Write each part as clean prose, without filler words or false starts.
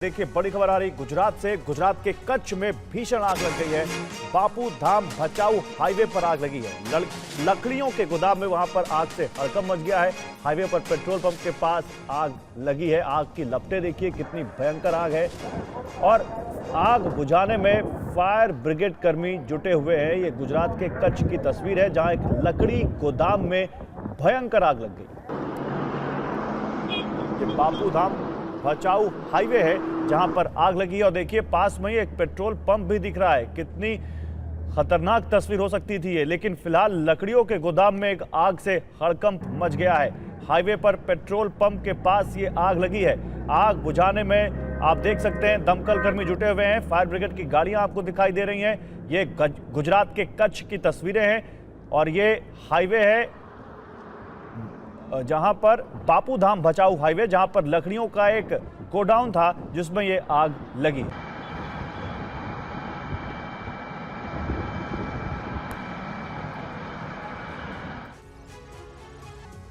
देखिए बड़ी खबर आ रही गुजरात से। गुजरात के कच्छ में भीषण आग लग गई है। बापू धाम भचाऊ हाईवे पर आग लगी है। लकड़ियों के गोदाम में वहां पर आग से हड़कंप मच गया है। हाईवे पर पेट्रोल पंप के पास आग लगी है। आग की लपटें देखिए कितनी भयंकर आग है और आग बुझाने में फायर ब्रिगेड कर्मी जुटे हुए हैं। ये गुजरात के कच्छ की तस्वीर है जहां एक लकड़ी गोदाम में भयंकर आग लग गई। ये बापू धाम भचाऊ हाईवे है जहां पर आग लगी है और देखिए पास में ही एक पेट्रोल पंप भी दिख रहा है। कितनी खतरनाक तस्वीर हो सकती थी ये, लेकिन फिलहाल लकड़ियों के गोदाम में एक आग से हड़कंप मच गया है। हाईवे पर पेट्रोल पंप के पास ये आग लगी है। आग बुझाने में आप देख सकते हैं दमकल कर्मी जुटे हुए हैं। फायर ब्रिगेड की गाड़ियां आपको दिखाई दे रही हैं। ये गुजरात के कच्छ की तस्वीरें हैं और ये हाईवे है जहां पर बापू धाम भचाऊ हाईवे, जहां पर लकड़ियों का एक गोडाउन था जिसमें ये आग लगी।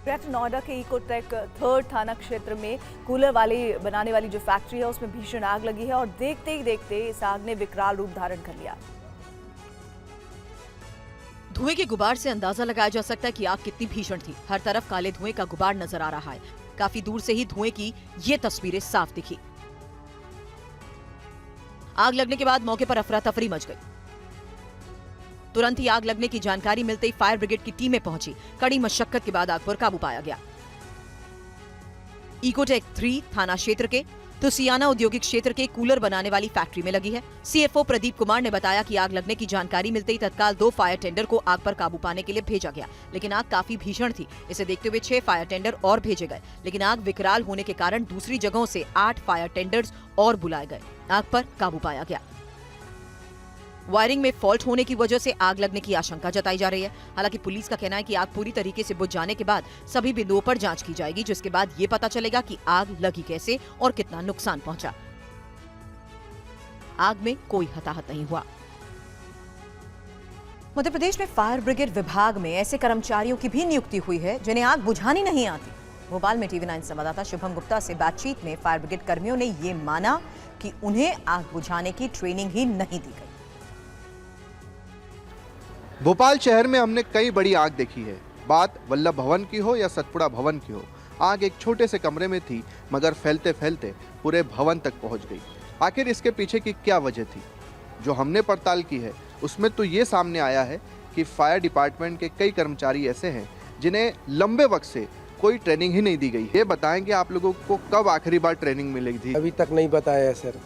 ग्रेटर नोएडा के इकोटेक 3rd थाना क्षेत्र में कूलर बनाने वाली जो फैक्ट्री है उसमें भीषण आग लगी है और देखते ही देखते इस आग ने विकराल रूप धारण कर लिया। धुएं के गुबार से अंदाजा लगाया जा सकता है कि आग कितनी भीषण थी। हर तरफ काले धुएं का गुबार नजर आ रहा है। काफी दूर से ही धुएं की ये तस्वीरें साफ दिखी। आग लगने के बाद मौके पर अफरा तफरी मच गई। तुरंत ही आग लगने की जानकारी मिलते ही फायर ब्रिगेड की टीमें पहुंची। कड़ी मशक्कत के बाद आग पर काबू पाया गया। इकोटेक 3 थाना क्षेत्र के तुसियाना औद्योगिक क्षेत्र के कूलर बनाने वाली फैक्ट्री में लगी है। सीएफओ प्रदीप कुमार ने बताया कि आग लगने की जानकारी मिलते ही तत्काल 2 फायर टेंडर को आग पर काबू पाने के लिए भेजा गया, लेकिन आग काफी भीषण थी। इसे देखते हुए 6 फायर टेंडर और भेजे गए, लेकिन आग विकराल होने के कारण दूसरी जगहों से 8 फायर टेंडर्स और बुलाए गए। आग पर काबू पाया गया। वायरिंग में फॉल्ट होने की वजह से आग लगने की आशंका जताई जा रही है। हालांकि पुलिस का कहना है कि आग पूरी तरीके से बुझ जाने के बाद सभी बिंदुओं पर जांच की जाएगी, जिसके बाद ये पता चलेगा कि आग लगी कैसे और कितना नुकसान पहुंचा। आग में कोई हताहत नहीं हुआ। मध्य प्रदेश में फायर ब्रिगेड विभाग में ऐसे कर्मचारियों की भी नियुक्ति हुई है जिन्हें आग बुझानी नहीं आती। भोपाल में टीवी 9 संवाददाता शुभम गुप्ता से बातचीत में फायर ब्रिगेड कर्मियों ने ये माना कि उन्हें आग बुझाने की ट्रेनिंग ही नहीं दी गई। भोपाल शहर में हमने कई बड़ी आग देखी है। बात वल्लभ भवन की हो या सतपुड़ा भवन की हो, आग एक छोटे से कमरे में थी मगर फैलते फैलते पूरे भवन तक पहुंच गई। आखिर इसके पीछे की क्या वजह थी? जो हमने पड़ताल की है उसमें तो ये सामने आया है कि फायर डिपार्टमेंट के कई कर्मचारी ऐसे हैं जिन्हें लंबे वक्त से कोई ट्रेनिंग ही नहीं दी गई। ये बताएं कि आप लोगों को कब आखिरी बार ट्रेनिंग मिलेगी थी? अभी तक नहीं बताया सर।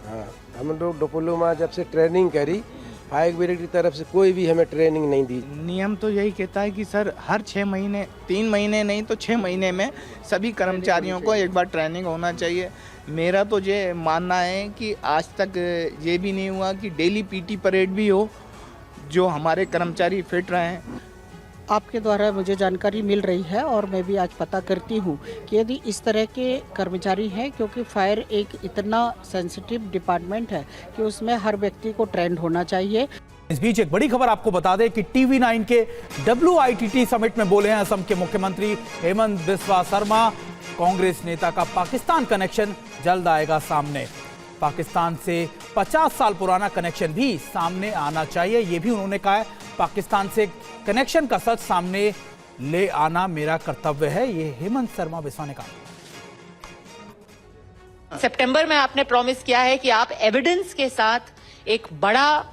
हाँ, हम लोग डिप्लोमा जब से ट्रेनिंग करी, फायर ब्रिगेड की तरफ से कोई भी हमें ट्रेनिंग नहीं दी। नियम तो यही कहता है कि सर हर 6 महीने, 3 महीने नहीं तो 6 महीने में सभी कर्मचारियों को एक बार ट्रेनिंग होना चाहिए। मेरा तो ये मानना है कि आज तक ये भी नहीं हुआ कि डेली पीटी परेड भी हो जो हमारे कर्मचारी फिट रहें। आपके द्वारा मुझे जानकारी मिल रही है और मैं भी आज पता करती हूँ कि यदि इस तरह के कर्मचारी हैं, क्योंकि फायर एक इतना सेंसिटिव डिपार्टमेंट है कि उसमें हर व्यक्ति को ट्रेंड होना चाहिए। इस बीच एक बड़ी खबर आपको बता दें कि टीवी 9 के WITT समिट में बोले हैं असम के मुख्यमंत्री हेमंत बिस्वा शर्मा। कांग्रेस नेता का पाकिस्तान कनेक्शन जल्द आएगा सामने। पाकिस्तान से 50 साल पुराना कनेक्शन भी सामने आना चाहिए, ये भी उन्होंने कहा है। पाकिस्तान से कनेक्शन का सच सामने ले आना मेरा कर्तव्य है, ये हेमंत शर्मा बिस्वा ने कहा। सितंबर में आपने प्रॉमिस किया है कि आप एविडेंस के साथ एक बड़ा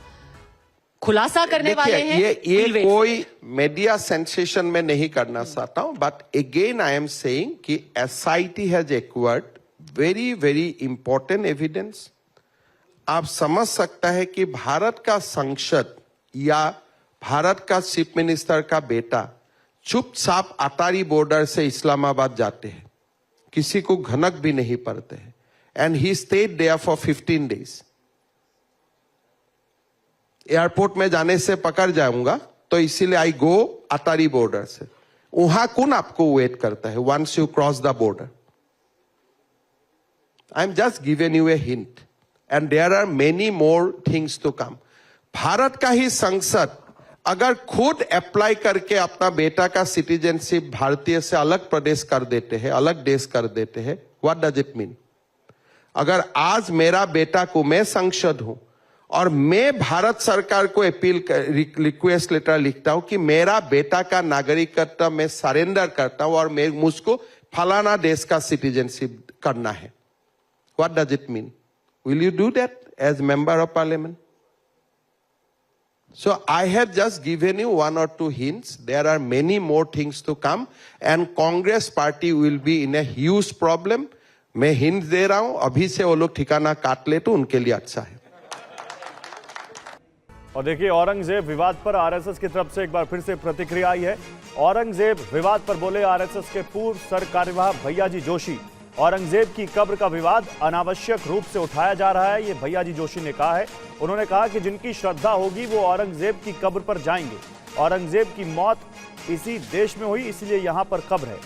खुलासा करने वाले हैं। ये कोई मीडिया सेंसेशन में नहीं करना चाहता हूं, but again I am saying कि SIT has acquired very very important evidence. आप समझ सकता है कि भारत का संसद या भारत का चीफ मिनिस्टर का बेटा चुपचाप अटारी बॉर्डर से इस्लामाबाद जाते हैं, किसी को घनक भी नहीं पड़ते हैं, and he stayed there for 15 days. Airport में जाने से पकड़ जाऊंगा तो इसीलिए आई गो अटारी बॉर्डर से। वहां कौन आपको वेट करता है once you cross the border? I am just given you a hint and there are many more things to come. Bharat का ही संसद अगर खुद अप्लाई करके अपना बेटा का सिटीजनशिप भारतीय से अलग प्रदेश कर देते हैं, अलग देश कर देते हैं, व्हाट डज इट मीन? अगर आज मेरा बेटा को, मैं सांसद हूं और मैं भारत सरकार को अपील रिक्वेस्ट लेटर लिखता हूं कि मेरा बेटा का नागरिकता मैं सरेंडर करता हूं और मैं मुझको फलाना देश का सिटीजनशिप करना है, what does it mean? Will you do that as member of parliament? So I have just given you one or two hints. There are many more things to come and Congress party will be in a huge problem. मैं hint दे रहा हूं, अभी से वो लोग ठिकाना काट ले तो उनके लिए अच्छा है। और देखिए, औरंगजेब विवाद पर आरएसएस की तरफ से एक बार फिर से प्रतिक्रिया आई है। औरंगजेब विवाद पर बोले आरएसएस के पूर्व सरकार्यवाह भैयाजी जोशी। औरंगजेब की कब्र का विवाद अनावश्यक रूप से उठाया जा रहा है, ये भैयाजी जोशी ने कहा है। उन्होंने कहा कि जिनकी श्रद्धा होगी वो औरंगजेब की कब्र पर जाएंगे। औरंगजेब की मौत इसी देश में हुई, इसलिए यहां पर कब्र है।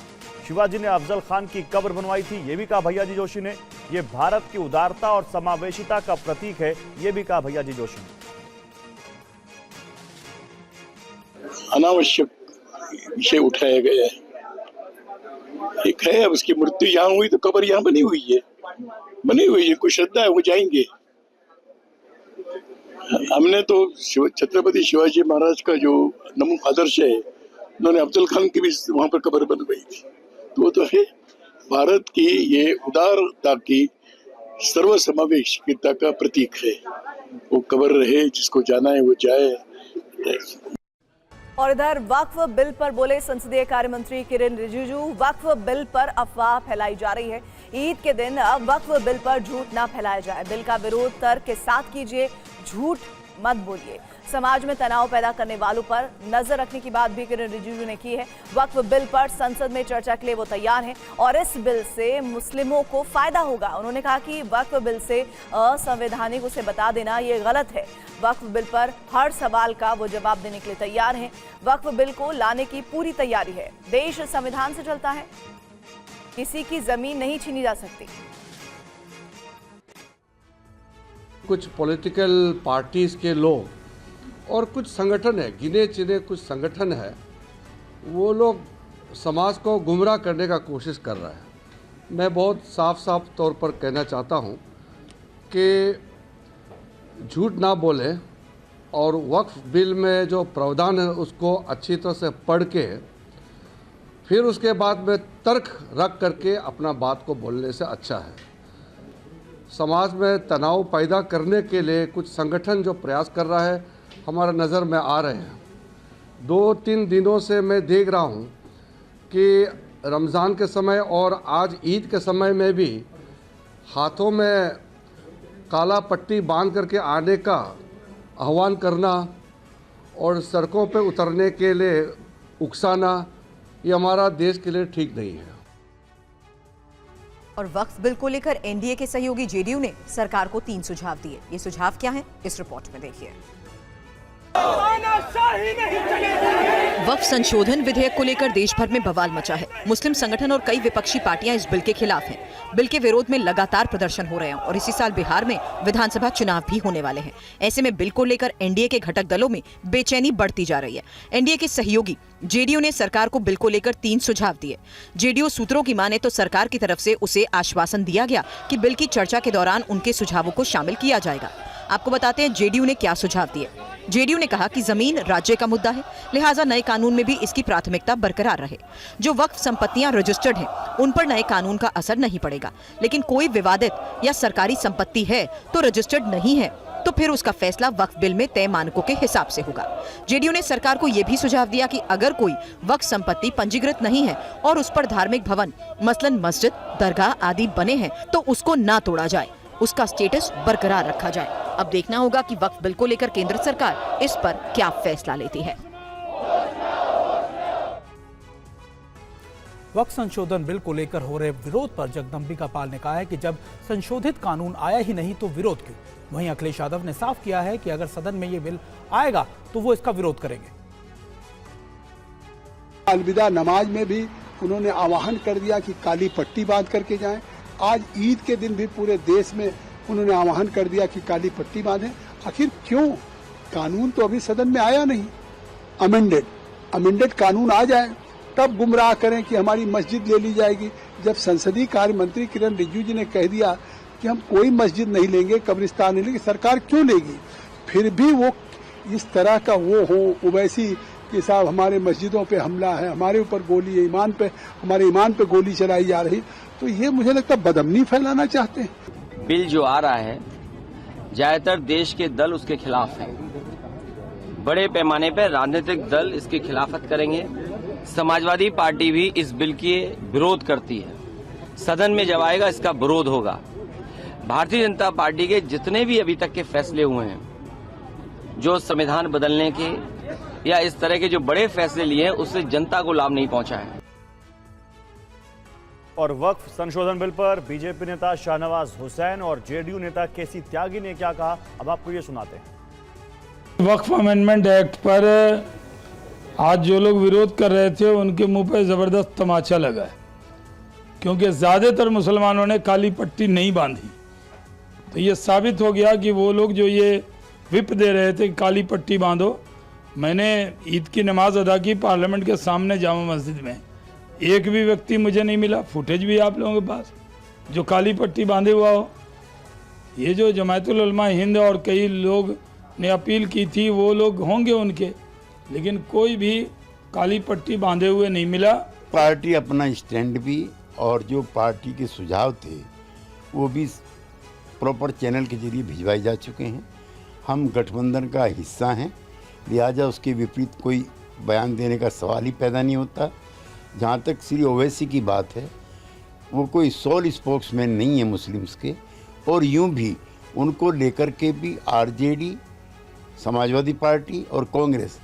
शिवाजी ने अफजल खान की कब्र बनवाई थी, ये भी कहा भैयाजी जोशी ने। ये भारत की उदारता और समावेशिता का प्रतीक है, ये भी कहा भैयाजी जोशी ने। अनावश्यक विषय उठाया गया है। एक है, अब उसकी मृत्यु यहाँ हुई तो कब्र यहाँ बनी हुई है, कोई श्रद्धा है वो जाएंगे। हमने तो छत्रपति शिवाजी महाराज का जो आदर्श है, उन्होंने अफजल खान की भी वहां पर कब्र बनवाई थी, तो वो तो है भारत की ये उदारता की सर्वसमावेशिता का प्रतीक है। वो कब्र रहे, जिसको जाना है वो जाए। और इधर वक्फ बिल पर बोले संसदीय कार्य मंत्री किरेन रिजिजू। वक्फ बिल पर अफवाह फैलाई जा रही है। ईद के दिन वक्फ बिल पर झूठ ना फैलाया जाए। बिल का विरोध तर्क के साथ कीजिए, झूठ मत बोलिए। समाज में तनाव पैदा करने वालों पर नजर रखने की बात भी किरेन रिजिजू ने की है। वक्फ बिल पर संसद में चर्चा के लिए वो तैयार हैं और इस बिल से मुस्लिमों को फायदा होगा। उन्होंने कहा कि वक्फ बिल से असंवैधानिक उसे बता देना ये गलत है। वक्फ बिल पर हर सवाल का वो जवाब देने के लिए तैयार हैं। वक्फ बिल को लाने की पूरी तैयारी है। देश संविधान से चलता है, किसी की जमीन नहीं छीनी जा सकती। कुछ पॉलिटिकल पार्टीज के लोग और कुछ संगठन है, गिने चुने कुछ संगठन है, वो लोग समाज को गुमराह करने का कोशिश कर रहा है। मैं बहुत साफ तौर पर कहना चाहता हूँ कि झूठ ना बोलें और वक्फ बिल में जो प्रावधान है उसको अच्छी तरह से पढ़ के फिर उसके बाद में तर्क रख करके अपना बात को बोलने से अच्छा है। समाज में तनाव पैदा करने के लिए कुछ संगठन जो प्रयास कर रहा है हमारा नज़र में आ रहे हैं। 2-3 दिनों से मैं देख रहा हूँ कि रमज़ान के समय और आज ईद के समय में भी हाथों में काला पट्टी बांध करके आने का आह्वान करना और सड़कों पे उतरने के लिए उकसाना, ये हमारा देश के लिए ठीक नहीं है। और वक्फ बिल को लेकर एनडीए के सहयोगी जेडीयू ने सरकार को 3 सुझाव दिए। ये सुझाव क्या हैं? इस रिपोर्ट में देखिए। वक्फ संशोधन विधेयक को लेकर देश भर में बवाल मचा है। मुस्लिम संगठन और कई विपक्षी पार्टियां इस बिल के खिलाफ हैं। बिल के विरोध में लगातार प्रदर्शन हो रहे हैं और इसी साल बिहार में विधानसभा चुनाव भी होने वाले हैं। ऐसे में बिल को लेकर एनडीए के घटक दलों में बेचैनी बढ़ती जा रही है। एनडीए के सहयोगी जेडीयू ने सरकार को बिल को लेकर 3 सुझाव दिए। जेडीयू सूत्रों की माने तो सरकार की तरफ से उसे आश्वासन दिया गया कि बिल की चर्चा के दौरान उनके सुझावों को शामिल किया जाएगा। आपको बताते हैं जेडीयू ने क्या सुझाव दिए। जेडीयू ने कहा कि जमीन राज्य का मुद्दा है, लिहाजा नए कानून में भी इसकी प्राथमिकता बरकरार रहे। जो वक्फ संपत्तियां रजिस्टर्ड हैं, उन पर नए कानून का असर नहीं पड़ेगा, लेकिन कोई विवादित या सरकारी संपत्ति है तो रजिस्टर्ड नहीं है तो फिर उसका फैसला वक्फ बिल में तय मानकों के हिसाब से होगा। जेडीयू ने सरकार को यह भी सुझाव दिया कि अगर कोई वक्फ संपत्ति पंजीकृत नहीं है और उस पर धार्मिक भवन मसलन मस्जिद, दरगाह आदि बने हैं तो उसको ना तोड़ा जाए, उसका स्टेटस बरकरार रखा जाए। अब देखना होगा कि वक्फ बिल को लेकर केंद्र सरकार इस पर क्या फैसला लेती है। वक्फ संशोधन बिल को लेकर हो रहे विरोध पर जगदम्बिका पाल ने कहा है कि जब संशोधित कानून आया ही नहीं तो विरोध क्यों। वहीं अखिलेश यादव ने साफ किया है कि अगर सदन में ये बिल आएगा तो वो इसका विरोध करेंगे। अलविदा नमाज में भी उन्होंने आह्वान कर दिया कि काली पट्टी बांध करके जाएं। आज ईद के दिन भी पूरे देश में उन्होंने आह्वान कर दिया कि काली पट्टी बांधें। आखिर क्यों? कानून तो अभी सदन में आया नहीं। अमेंडेड कानून आ जाए तब गुमराह करें कि हमारी मस्जिद ले ली जाएगी। जब संसदीय कार्य मंत्री किरेन रिजिजू जी ने कह दिया कि हम कोई मस्जिद नहीं लेंगे, कब्रिस्तान नहीं लेंगे, सरकार क्यों लेगी? फिर भी वो इस तरह का वो हो ओवैसी कि साहब हमारे मस्जिदों पे हमला है, हमारे ऊपर गोली है, हमारे ईमान पे गोली चलाई जा रही, तो ये मुझे लगता है बदअमनी फैलाना चाहते हैं। बिल जो आ रहा है ज्यादातर देश के दल उसके खिलाफ हैं। बड़े पैमाने पर राजनीतिक दल इसकी खिलाफत करेंगे। समाजवादी पार्टी भी इस बिल की विरोध करती है। सदन में जब आएगा इसका विरोध होगा। भारतीय जनता पार्टी के जितने भी अभी तक के फैसले हुए हैं, जो संविधान बदलने के या इस तरह के जो बड़े फैसले लिए हैं, उससे जनता को लाभ नहीं पहुंचा है। और वक्फ संशोधन बिल पर बीजेपी नेता शाहनवाज हुसैन और जेडीयू नेता केसी त्यागी ने क्या कहा, अब आपको ये सुनाते हैं। वक्फ अमेंडमेंट एक्ट पर आज जो लोग विरोध कर रहे थे उनके मुंह पर जबरदस्त तमाचा लगा है, क्योंकि ज्यादातर मुसलमानों ने काली पट्टी नहीं बांधी। तो ये साबित हो गया कि वो लोग जो ये विप दे रहे थे काली पट्टी बांधो, मैंने ईद की नमाज अदा की पार्लियामेंट के सामने जामा मस्जिद में, एक भी व्यक्ति मुझे नहीं मिला, फुटेज भी आप लोगों के पास, जो काली पट्टी बांधे हुआ हो। ये जो जमायतुल उलमा हिंद और कई लोग ने अपील की थी वो लोग होंगे उनके, लेकिन कोई भी काली पट्टी बांधे हुए नहीं मिला। पार्टी अपना स्टैंड भी और जो पार्टी के सुझाव थे वो भी प्रॉपर चैनल के जरिए भिजवाए जा चुके हैं। हम गठबंधन का हिस्सा हैं, लिहाजा उसके विपरीत कोई बयान देने का सवाल ही पैदा नहीं होता। जहाँ तक श्री ओवैसी की बात है, वो कोई सोल स्पोक्समैन नहीं है मुस्लिम्स के, और यूं भी उनको लेकर के भी आरजेडी, समाजवादी पार्टी और कांग्रेस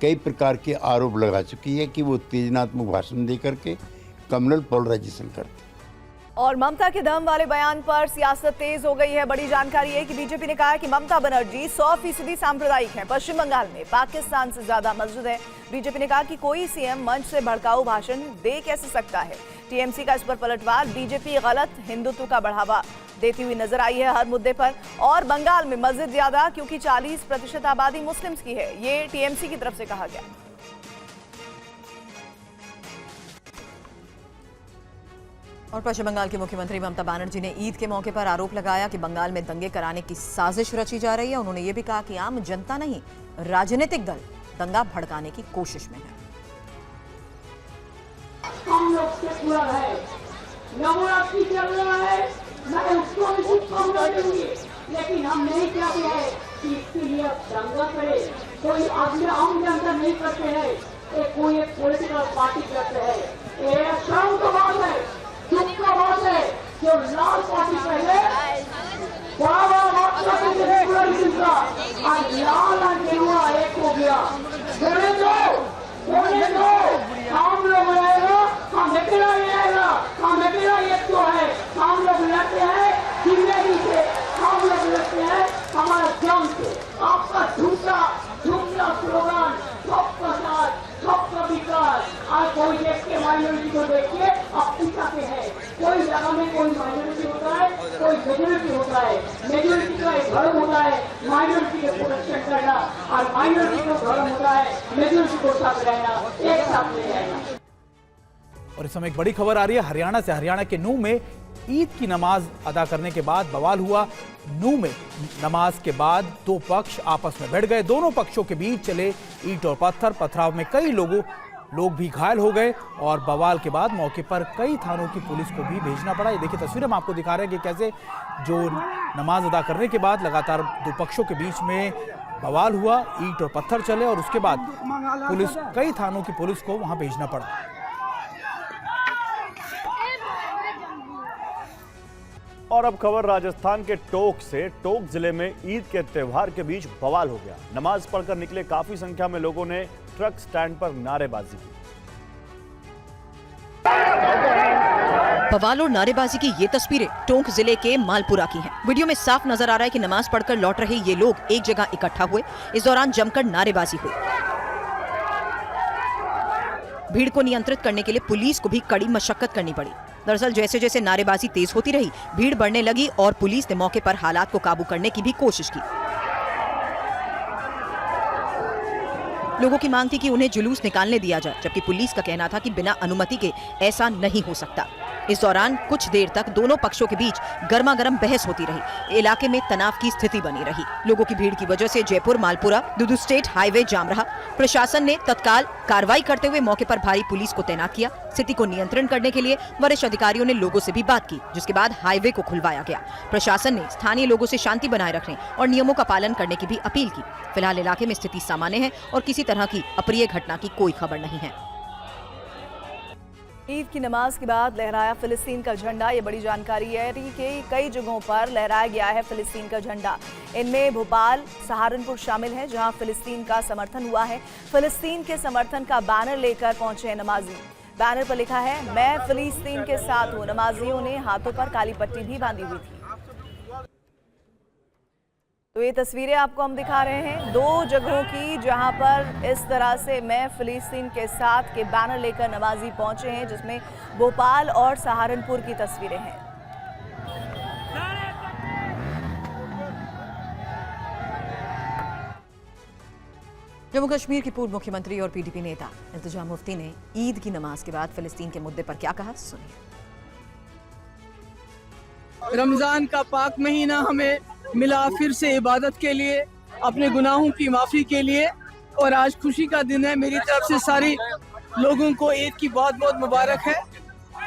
कई प्रकार के आरोप लगा चुकी है कि वो उत्तेजनात्मक भाषण देकर के कम्युनल पोलराइजेशन करते। और ममता के दम वाले बयान पर सियासत तेज हो गई है। बड़ी जानकारी है कि बीजेपी ने कहा है कि ममता बनर्जी 100% सांप्रदायिक हैं। पश्चिम बंगाल में पाकिस्तान से ज्यादा मस्जिद है। बीजेपी ने कहा कि कोई सीएम मंच से भड़काऊ भाषण दे कैसे सकता है। टीएमसी का इस पर पलटवार, बीजेपी गलत हिंदुत्व का बढ़ावा देती हुई नजर आई है हर मुद्दे पर। और बंगाल में मस्जिद ज्यादा क्योंकि 40% आबादी मुस्लिम्स की है, ये टीएमसी की तरफ से कहा गया। और पश्चिम बंगाल की मुख्यमंत्री ममता बनर्जी ने ईद के मौके पर आरोप लगाया कि बंगाल में दंगे कराने की साजिश रची जा रही है। उन्होंने ये भी कहा कि आम जनता नहीं, राजनीतिक दल दंगा भड़काने की कोशिश में है। हम लोग सेकुलर है, नवरात्रि चल रहा है, मैं उसको भी शुभकामना दूंगी, लेकिन हम नहीं चाहते हैं कि इसके लिए दंगा करे। कोई आम जनता नहीं करते हैं, कोई एक पॉलिटिकल पार्टी करते हैं। ये शर्म का बात है, दुख का बात है, जो लाल पार्टी पहले बड़ा बात करते थे सेकुलरिज्म का, आज लाल और गेरुआ एक हो गया। बोले दो हम लोग आएगा, हम अकेला नहीं आएगा, हम अकेला एक तो है। हम लोग लड़ते हैं जिंदगी से, हम लोग लड़ते हैं हमारे जम से। आपका झूठा स्लोगन सबका साथ, सबका विकास, आज कोई देख के माइनॉरिटी को देखिए आप पिछाते हैं। कोई जगह में कोई माइनॉरिटी होता है, कोई मेजोरिटी होता है। मेजोरिटी का एक धर्म होता है माइनॉरिटी के प्रोटेक्शन करना, और माइनॉरिटी का धर्म होता है मेजोरिटी को साथ रहना, एक साथ नहीं रहना। और इस समय एक बड़ी खबर आ रही है हरियाणा से। हरियाणा के नूह में ईद की नमाज अदा करने के बाद बवाल हुआ। नूह में नमाज के बाद दो पक्ष आपस में भिड़ गए। दोनों पक्षों के बीच चले ईंट और पथराव में कई लोग भी घायल हो गए। और बवाल के बाद मौके पर कई थानों की पुलिस को भी भेजना पड़ा। ये देखिए तस्वीर हम आपको दिखा रहे हैं कि कैसे जो नमाज अदा करने के बाद लगातार दो पक्षों के बीच में बवाल हुआ, ईंट और पत्थर चले और उसके बाद कई थानों की पुलिस को वहां भेजना पड़ा। और अब खबर राजस्थान के टोंक से। टोंक जिले में ईद के त्योहार के बीच बवाल हो गया। नमाज पढ़कर निकले काफी संख्या में लोगों ने ट्रक स्टैंड पर नारेबाजी की। बवाल और नारेबाजी की ये तस्वीरें टोंक जिले के मालपुरा की हैं। वीडियो में साफ नजर आ रहा है कि नमाज पढ़कर लौट रहे ये लोग एक जगह इकट्ठा हुए। इस दौरान जमकर नारेबाजी हुई। भीड़ को नियंत्रित करने के लिए पुलिस को भी कड़ी मशक्कत करनी पड़ी। दरअसल जैसे जैसे नारेबाजी तेज होती रही, भीड़ बढ़ने लगी और पुलिस ने मौके पर हालात को काबू करने की भी कोशिश की। लोगों की मांग थी कि उन्हें जुलूस निकालने दिया जाए, जबकि पुलिस का कहना था कि बिना अनुमति के ऐसा नहीं हो सकता। इस दौरान कुछ देर तक दोनों पक्षों के बीच गर्मागर्म बहस होती रही। इलाके में तनाव की स्थिति बनी रही। लोगों की भीड़ की वजह से जयपुर मालपुरा दुदू स्टेट हाईवे जाम रहा। प्रशासन ने तत्काल कार्रवाई करते हुए मौके पर भारी पुलिस को तैनात किया। स्थिति को नियंत्रण करने के लिए वरिष्ठ अधिकारियों ने लोगों से भी बात की, जिसके बाद हाईवे को खुलवाया गया। प्रशासन ने स्थानीय लोगों से शांति बनाए रखने और नियमों का पालन करने की भी अपील की। फिलहाल इलाके में स्थिति सामान्य है और किसी तरह की अप्रिय घटना की कोई खबर नहीं है। ईद की नमाज के बाद लहराया फिलिस्तीन का झंडा। ये बड़ी जानकारी है कि कई जगहों पर लहराया गया है फिलिस्तीन का झंडा। इनमें भोपाल, सहारनपुर शामिल हैं, जहां फिलिस्तीन का समर्थन हुआ है। फिलिस्तीन के समर्थन का बैनर लेकर पहुंचे हैं नमाजी। बैनर पर लिखा है, मैं फिलिस्तीन के साथ हूं। नमाजियों ने हाथों पर काली पट्टी भी बांधी हुई थी। तो ये तस्वीरें आपको हम दिखा रहे हैं दो जगहों की, जहां पर इस तरह से मैं फिलिस्तीन के साथ के बैनर लेकर नमाजी पहुंचे हैं, जिसमें भोपाल और सहारनपुर की तस्वीरें हैं। जम्मू कश्मीर की पूर्व मुख्यमंत्री और पीडीपी नेता इल्तिजा मुफ्ती ने ईद की नमाज के बाद फिलिस्तीन के मुद्दे पर क्या कहा, सुनिए। रमजान का पाक महीना हमें मिला फिर से इबादत के लिए, अपने गुनाहों की माफ़ी के लिए, और आज खुशी का दिन है। मेरी तरफ से सारी लोगों को ईद की बहुत बहुत मुबारक है।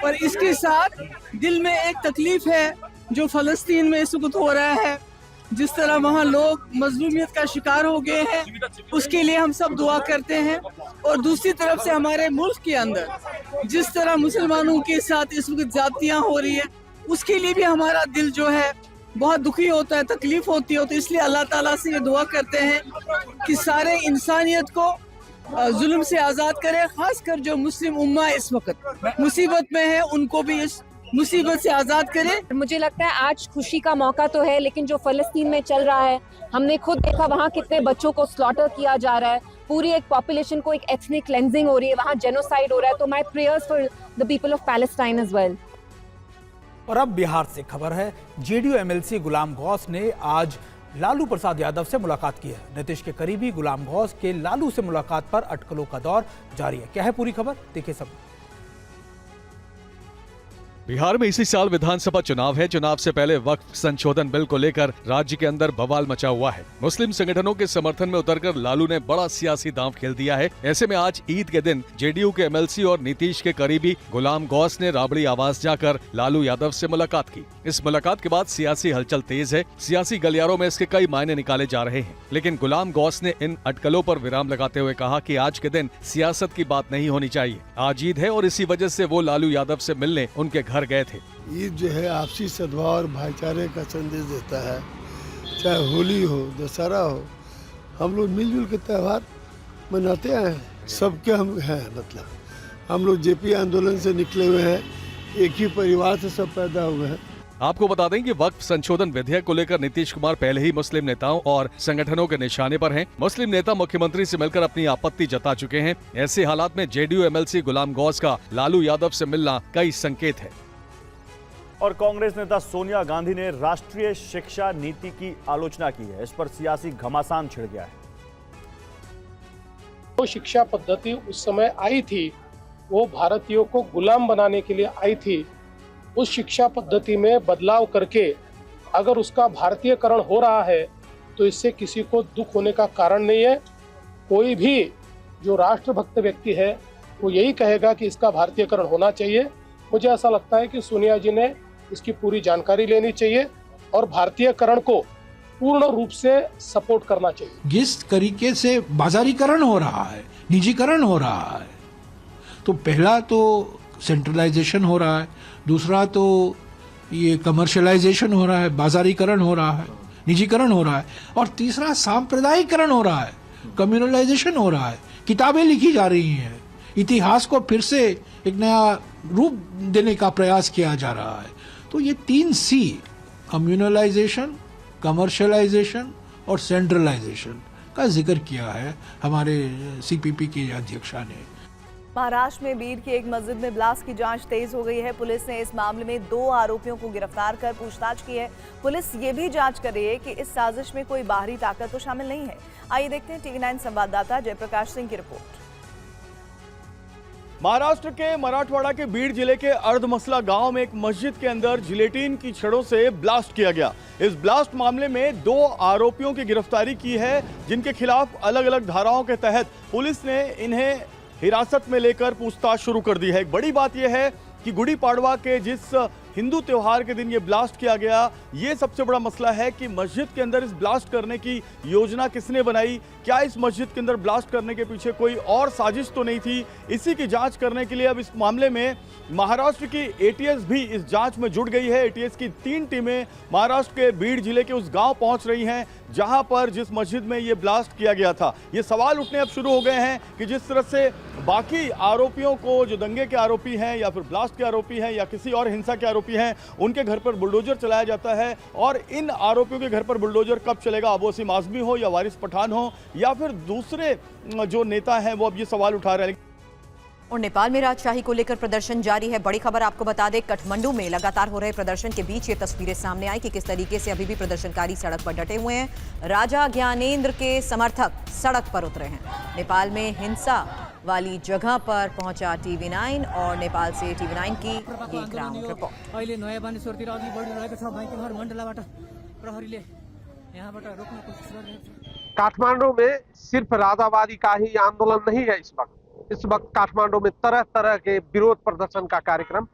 और इसके साथ दिल में एक तकलीफ है जो फ़लस्तीन में इस वक्त हो रहा है, जिस तरह वहाँ लोग मजलूमियत का शिकार हो गए हैं, उसके लिए हम सब दुआ करते हैं। और दूसरी तरफ से हमारे मुल्क के अंदर जिस तरह मुसलमानों के साथ इस वक्त ज़्यादतियाँ हो रही है, उसके लिए भी हमारा दिल जो है बहुत दुखी होता है, तकलीफ होती है। तो इसलिए अल्लाह ताला से ये दुआ करते हैं कि सारे इंसानियत को जुल्म से आज़ाद करे, खासकर जो मुस्लिम उम्मा इस वक्त मुसीबत में है, उनको भी इस मुसीबत से आज़ाद करे। मुझे लगता है आज खुशी का मौका तो है, लेकिन जो फ़लस्तीन में चल रहा है, हमने खुद देखा वहाँ कितने बच्चों को स्लॉटर किया जा रहा है, पूरी एक पॉपुलेशन को एक एथनिक क्लेंजिंग हो रही है, वहाँ जेनोसाइड हो रहा है। तो my prayers for the people of Palestine as well. और अब बिहार से खबर है। जेडीयू एमएलसी गुलाम गौस ने आज लालू प्रसाद यादव से मुलाकात की है। नीतीश के करीबी गुलाम गौस के लालू से मुलाकात पर अटकलों का दौर जारी है। क्या है पूरी खबर, देखिए सब। बिहार में इसी साल विधानसभा चुनाव है। चुनाव से पहले वक्फ संशोधन बिल को लेकर राज्य के अंदर बवाल मचा हुआ है। मुस्लिम संगठनों के समर्थन में उतरकर लालू ने बड़ा सियासी दांव खेल दिया है। ऐसे में आज ईद के दिन जेडीयू के एमएलसी और नीतीश के करीबी गुलाम गौस ने राबड़ी आवास जाकर लालू यादव से मुलाकात की। इस मुलाकात के बाद सियासी हलचल तेज है। सियासी गलियारों में इसके कई मायने निकाले जा रहे हैं, लेकिन गुलाम गौस ने इन अटकलों पर विराम लगाते हुए कहा कि आज के दिन सियासत की बात नहीं होनी चाहिए। आज ईद है और इसी वजह से वो लालू यादव से मिलने उनके घर गए थे। ईद जो है आपसी सद्भाव और भाईचारे का संदेश देता है। चाहे होली हो, दशहरा हो, हम लोग मिलजुल के त्यौहार मनाते हैं। सबके हम हैं, मतलब हम लोग जेपी आंदोलन से निकले हुए हैं, एक ही परिवार से सब पैदा हुए हैं। आपको बता दें कि वक्फ संशोधन विधेयक को लेकर नीतीश कुमार पहले ही मुस्लिम नेताओं और संगठनों के निशाने पर हैं। मुस्लिम नेता मुख्यमंत्री से मिलकर अपनी आपत्ति जता चुके हैं। ऐसे हालात में जेडीयू एमएलसी गुलाम गौस का लालू यादव से मिलना कई संकेत है। और कांग्रेस नेता सोनिया गांधी ने राष्ट्रीय शिक्षा नीति की आलोचना की है। इस पर सियासी घमासान छिड़ गया है। जो शिक्षा पद्धति उस समय आई थी, वो भारतीयों को गुलाम बनाने के लिए आई थी। उस शिक्षा पद्धति में बदलाव करके अगर उसका भारतीयकरण हो रहा है, तो इससे किसी को दुख होने का कारण नहीं है। कोई भी जो राष्ट्रभक्त व्यक्ति है, वो यही कहेगा कि इसका भारतीयकरण होना चाहिए। मुझे ऐसा लगता है कि सोनिया जी ने इसकी पूरी जानकारी लेनी चाहिए और भारतीयकरण को पूर्ण रूप से सपोर्ट करना चाहिए। जिस तरीके से बाजारीकरण हो रहा है, निजीकरण हो रहा है, तो पहला तो सेंट्रलाइजेशन हो रहा है, दूसरा तो ये कमर्शियलाइजेशन हो रहा है, बाजारीकरण हो रहा है, निजीकरण हो रहा है, और तीसरा सांप्रदायिकरण हो रहा है, कम्युनलाइजेशन हो रहा है। किताबें लिखी जा रही हैं, इतिहास को फिर से एक नया रूप देने का प्रयास किया जा रहा है। तो ये 3 C, कम्युनलाइजेशन, कमर्शियलाइजेशन और सेंट्रलाइजेशन का जिक्र किया है हमारे सीपीपी के अध्यक्षा ने। महाराष्ट्र में बीड की एक मस्जिद में ब्लास्ट की जांच तेज हो गई है। पुलिस ने इस मामले में 2 आरोपियों को गिरफ्तार कर पूछताछ की है। पुलिस ये भी जांच कर रही है कि इस साजिश में कोई बाहरी ताकत तो शामिल नहीं है। आइए देखते हैं टीवी 9 संवाददाता जयप्रकाश सिंह की रिपोर्ट। महाराष्ट्र के मराठवाड़ा के बीड जिले के अर्धमसला गांव में एक मस्जिद के अंदर जिलेटिन की छड़ों से ब्लास्ट किया गया। इस ब्लास्ट मामले में 2 आरोपियों की गिरफ्तारी की है, जिनके खिलाफ अलग अलग धाराओं के तहत पुलिस ने इन्हें हिरासत में लेकर पूछताछ शुरू कर दी है। एक बड़ी बात यह है कि गुड़ी पाड़वा के जिस हिंदू त्योहार के दिन ये ब्लास्ट किया गया, ये सबसे बड़ा मसला है कि मस्जिद के अंदर इस ब्लास्ट करने की योजना किसने बनाई, क्या इस मस्जिद के अंदर ब्लास्ट करने के पीछे कोई और साजिश तो नहीं थी। इसी की जांच करने के लिए अब इस मामले में महाराष्ट्र की एटीएस भी इस जांच में जुट गई है। एटीएस की 3 टीमें महाराष्ट्र के बीड जिले के उस गांव पहुंच रही हैं जहां पर जिस मस्जिद में ये ब्लास्ट किया गया था। ये सवाल उठने अब शुरू हो गए हैं कि जिस तरह से बाकी आरोपियों को, जो दंगे के आरोपी हैं या फिर ब्लास्ट के आरोपी हैं या किसी और हिंसा के आरोपी हैं, उनके घर पर बुलडोजर चलाया जाता है, और इन आरोपियों के घर पर बुलडोजर कब चलेगा, अबू वसीम आज़मी हो या वारिस पठान हो या फिर दूसरे जो नेता हैं, वो अब ये सवाल उठा रहे हैं। और नेपाल में राजशाही को लेकर प्रदर्शन जारी है। बड़ी खबर आपको बता दें, काठमांडू में लगातार हो रहे प्रदर्शन के बीच ये तस्वीरें सामने आई कि किस तरीके से अभी भी प्रदर्शनकारी सड़क पर डटे हुए हैं। राजा ज्ञानेंद्र के समर्थक सड़क पर उतरे हैं। नेपाल में हिंसा वाली जगह पर पहुंचा टीवी9 और नेपाल से टीवी9 की ये ग्राउंड रिपोर्ट। अहिले नयाँ बानेश्वरतिर अघि बढिरहेको छ भैँकेघर मण्डलाबाट प्रहरीले यहाँबाट रोक्न कोसिस गरिरहेको छ। काठमांडू में सिर्फ राजावादी का ही आंदोलन नहीं है। इस वक्त काठमांडू में तरह तरह के विरोध प्रदर्शन का कार्यक्रम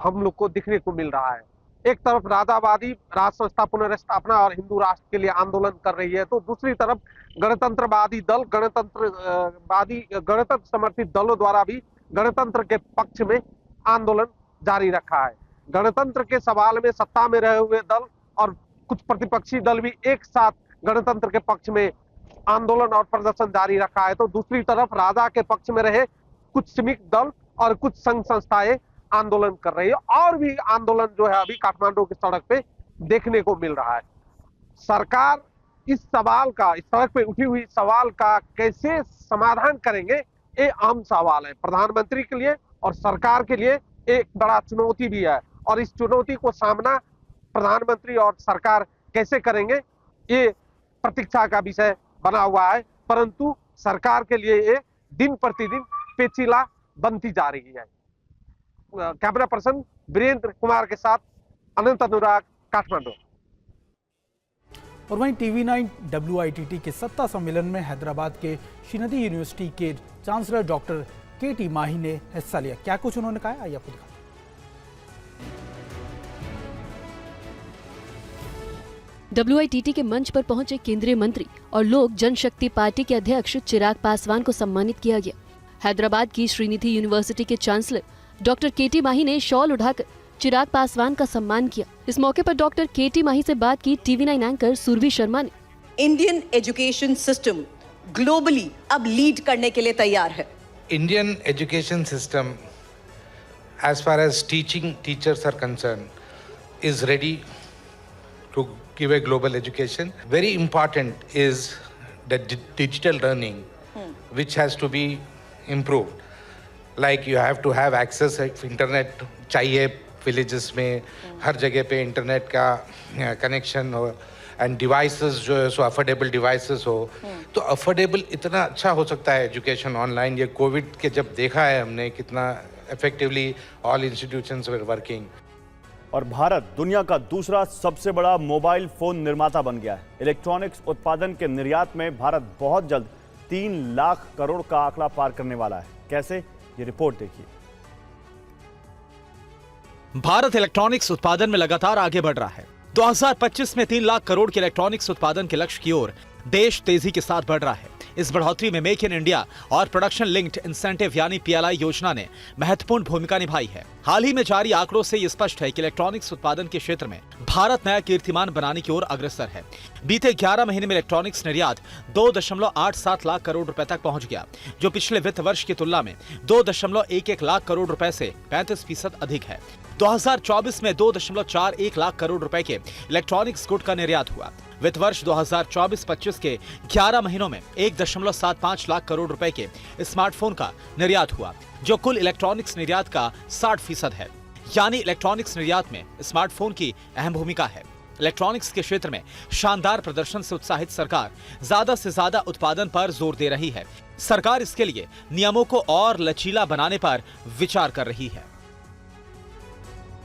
हम लोग को दिखने को मिल रहा है। एक तरफ राजावादी राज संस्था पुनर्स्थापना और हिंदू राष्ट्र के लिए आंदोलन कर रही है, तो दूसरी तरफ गणतंत्रवादी दल, गणतंत्र समर्थित दलों द्वारा भी गणतंत्र के पक्ष में आंदोलन जारी रखा है। गणतंत्र के सवाल में सत्ता में रहे हुए दल और कुछ प्रतिपक्षी दल भी एक साथ गणतंत्र के पक्ष में आंदोलन और प्रदर्शन जारी रखा है, तो दूसरी तरफ राजा के पक्ष में रहे कुछ श्रमिक दल और कुछ संघ संस्थाएं आंदोलन कर रही है। और भी आंदोलन जो है अभी काठमांडू की सड़क पे देखने को मिल रहा है। सरकार इस सवाल का, इस सड़क पे उठी हुई सवाल का कैसे समाधान करेंगे, ये अहम सवाल है। प्रधानमंत्री के लिए और सरकार के लिए एक बड़ा चुनौती भी है, और इस चुनौती को सामना प्रधानमंत्री और सरकार कैसे करेंगे, ये प्रतीक्षा का विषय बना हुआ है। परंतु सरकार के लिए ये दिन प्रतिदिन पेचीला बनती जा रही है। कैमरा पर्सन वीरेंद्र कुमार के साथ अनंत अनुराग, काठमांडू। और वहीं टीवी9 WITT के सत्ता सम्मेलन में हैदराबाद के श्रीनिधि यूनिवर्सिटी के चांसलर डॉक्टर KT माही ने हिस्सा लिया। क्या कुछ उन्होंने कहा, आइए आपको दिखाते हैं। WITT के मंच पर पहुंचे केंद्रीय मंत्री और लोक जनशक्ति पार्टी के अध्यक्ष चिराग पासवान को सम्मानित किया गया। हैदराबाद की श्रीनिधि यूनिवर्सिटी के चांसलर डॉक्टर KT माही ने शॉल उठाकर चिराग पासवान का सम्मान किया। इस मौके पर डॉक्टर KT माही से बात की टीवी9 एंकर सुरभि शर्मा ने। इंडियन एजुकेशन सिस्टम ग्लोबली अब लीड करने के लिए तैयार है। Indian education system as far as teachers are concerned is ready to give a global education. Very important is the digital learning, which has to be improved. Like you have to have access to internet चाहिए villages में, हर जगह पे internet का connection हो, end devices जो है सो affordable devices हो। तो अफोर्डेबल इतना अच्छा हो सकता है एजुकेशन ऑनलाइन। ये कोविड के जब देखा है हमने कितना effectively all institutions were working. और भारत दुनिया का दूसरा सबसे बड़ा मोबाइल फोन निर्माता बन गया है। इलेक्ट्रॉनिक्स उत्पादन के निर्यात में भारत बहुत जल्द 3 लाख करोड़ का आंकड़ा पार करने वाला है। कैसे, ये रिपोर्ट देखिए। भारत इलेक्ट्रॉनिक्स उत्पादन में लगातार आगे बढ़ रहा है। 2025 में 3 लाख करोड़ के इलेक्ट्रॉनिक्स उत्पादन के लक्ष्य की ओर देश तेजी के साथ बढ़ रहा है। इस बढ़ोतरी में मेक इन इंडिया और प्रोडक्शन लिंक्ड इंसेंटिव यानी PLI योजना ने महत्वपूर्ण भूमिका निभाई है। हाल ही में जारी आंकड़ों से ये स्पष्ट है कि इलेक्ट्रॉनिक्स उत्पादन के क्षेत्र में भारत नया कीर्तिमान बनाने की ओर अग्रसर है। बीते 11 महीने में इलेक्ट्रॉनिक्स निर्यात 2.87 लाख करोड़ रुपए तक पहुंच गया, जो पिछले वित्त वर्ष की तुलना में 2.11 लाख करोड़ रुपए से 35% अधिक है। 2024 में 2.41 लाख करोड़ रुपए के इलेक्ट्रॉनिक्स गुड का निर्यात हुआ। वित्त वर्ष 2024-25 के 11 महीनों में 1.75 लाख करोड़ रुपए के स्मार्टफोन का निर्यात हुआ, जो कुल इलेक्ट्रॉनिक्स निर्यात का 60% है। यानी इलेक्ट्रॉनिक्स निर्यात में स्मार्टफोन की अहम भूमिका है। इलेक्ट्रॉनिक्स के क्षेत्र में शानदार प्रदर्शन से उत्साहित सरकार ज्यादा से ज्यादा उत्पादन पर जोर दे रही है। सरकार इसके लिए नियमों को और लचीला बनाने पर विचार कर रही है।